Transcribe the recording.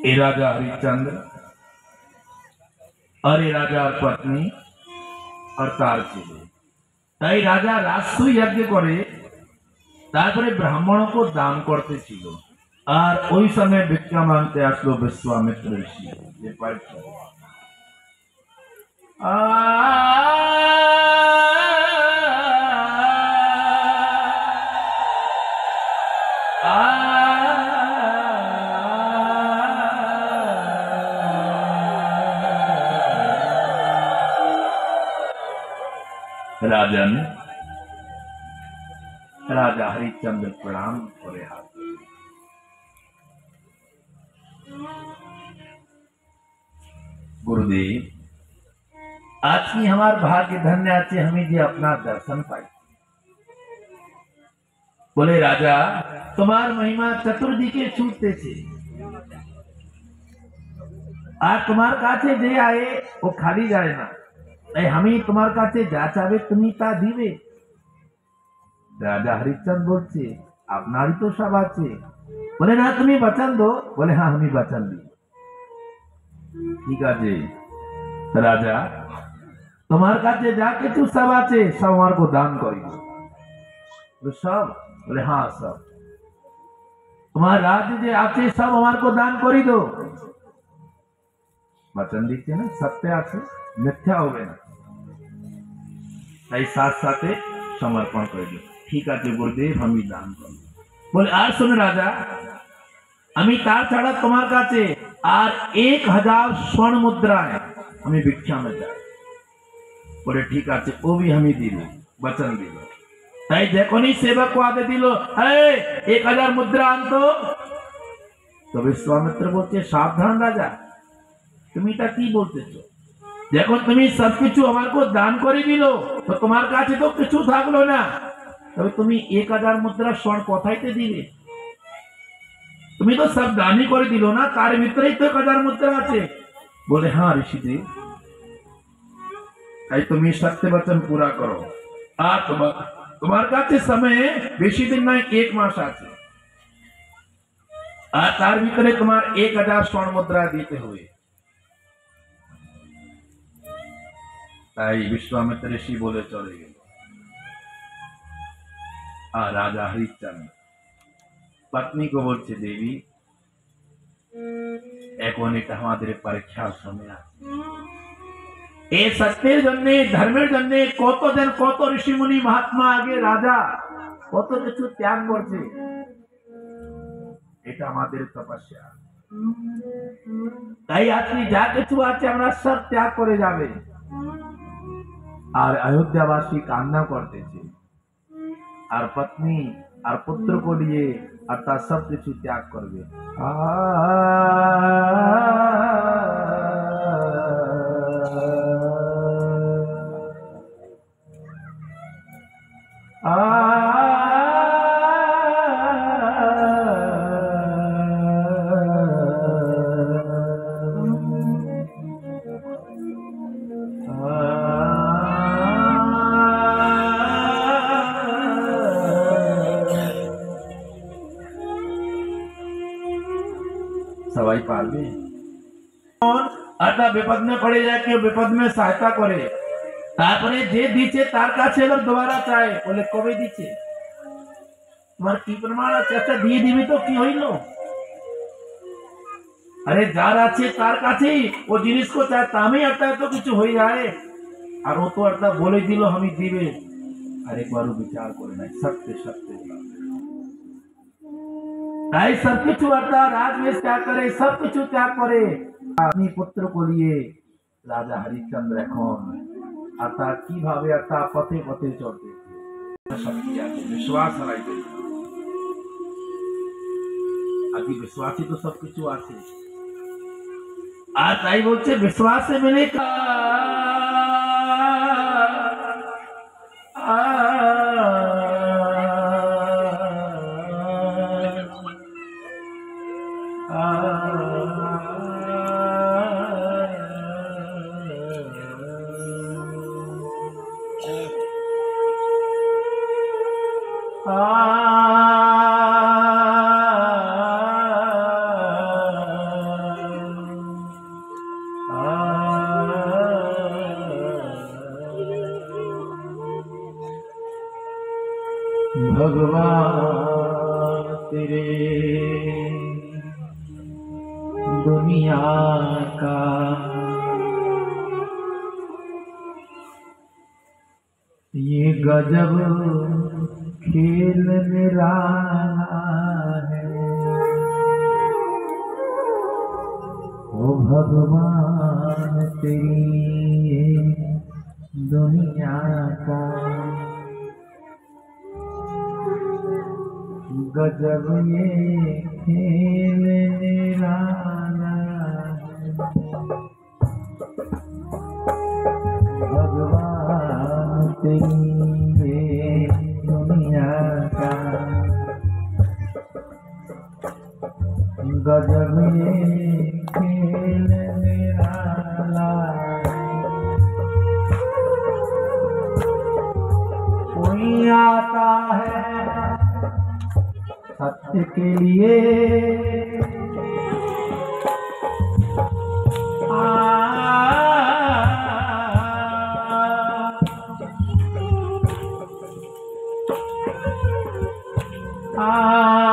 ये राजा हरिश्चंद्र और ये राजा पत्नी और तार ছেলে তাই রাজা রাজসূয় যজ্ঞ করে তারপরে ব্রাহ্মণকে দান করতে ছিল আর ওই সময় ভিক্ষা মাংতে আসলো বিশ্বামিত্র ঋষি যে পাইছে राजा ने राजा हरिश्चंद्र प्रणाम करे हाथ गुरुदेव आज की हमार भाग्य धन्य आचे हमें जे अपना दर्शन पाई बोले राजा तुम्हार महिमा चतुर्दिके छूटते छे আর তোমার কাছে যে আয়ে ও খালি যায় না তাই আমি তোমার কাছে যা চাবে তুমি তা দিবে রাজা হরিশ্চন্দ্র বলছে আপনারই তো সব আছে বলে না তুমি বচন দো বলে হ্যাঁ আমি বচন দিই ঠিক আছে রাজা তোমার কাছে যা কিছু সব আছে সব আমার को দান করিব সব বলে হ্যাঁ সব তোমার রাজ্য যে আছে সব আমার को দান করি দো वचन दीजिए ना सत्य আছে মিথ্যা হবে না তাই সাথ সাথে সমর্পণ করে দিও ঠিক আছে গুরুদেব আমি দান করব বলে আর শুনে রাজা আমি তার ছাড়া তোমার কাছে আর 1000 स्वर्ण मुद्राएं আমি ভিক্ষা में চাই বলে ঠিক আছে ও भी আমি দিল वचन দিল তাই যখনই সেবক को आदे দিল এই 1000 मुद्रा আনতো তো বিশ্বামিত্র বলছে সাবধান রাজা তুমি এটা কি বলতেছো যখন তুমি সবকিছু আমাকে দান করে দিলো তো তোমার কাছে তো কিছু থাকলো না তবে তুমি 1000 মুদ্রা স্বর্ণ কোথায়তে দিবে তুমি তো সব দানই করে দিলো না তার ভিতরেই তো 1000 মুদ্রা আছে বলে হ্যাঁ ঋষিজি তাই তুমি সত্য বচন পুরা করো আর তোমার কাছে সময় বেশি দিন নয় 1 মাস আছে আর তার ভিতরে তোমার 1000 স্বর্ণ মুদ্রা দিতে হবে তাই विश्वामित्र ऋषि बोले चले गए আর রাজা হরিশ্চন্দ্র पत्नी को बोलছে देवी এখন এটা আমাদের পরীক্ষার সময় আছে এই সত্যের জন্য ধর্মের জন্য কতজন কত ঋষি মুনি মহাত্মা আগে রাজা কত কিছু ত্যাগ করছে এটা আমাদের তপস্যা তাই আপনি যা কিছু আছে আমরা সব ত্যাগ করে যাবে और अयोध्यावासी कामना करते थे और पत्नी और पुत्र को लिए अर्थात सब कुछ त्याग कर गए सवाई पालवे अर्थात विपद में पड़े जाए कि विपद में सहायता करे तारपरे जे दीचे तार काছে এবার दोबारा চায় বলে কবে দিছে তোমার কি প্রমাণ আছে আচ্ছা দিয়ে দিবি তো কি হইল আরে যার আছে তার কাছেই ও জিনিস को চায় তামে অর্থাৎ তো কিছু হই যায় আর ও তো অর্থাৎ বলে দিল আমি দিবে আরেকবারও বিচার করে নাই সত্য সত্য তাই सब কিছু अर्थात राजवेश त्याग करे सब কিছু त्याग करे अपनी पुत्र को लिए राजा हरिश्चंद्र এখন अर्थात কিভাবে अर्थात पथे पथे चलते शक्ति আছে विश्वास হারাইতে আদি विश्वासी तो सब কিছু আছে আর তাই বলছে विश्वास से मिलेगा भगवान तेरे दुनिया का ये गजब खेल निराला है। ओ भगवान तेरी दुनिया का गजब ये खेल निराला है। भगवान तेरी दुनिया का गजब ये खेल निराला है। कोई आता है सत्य के लिए आ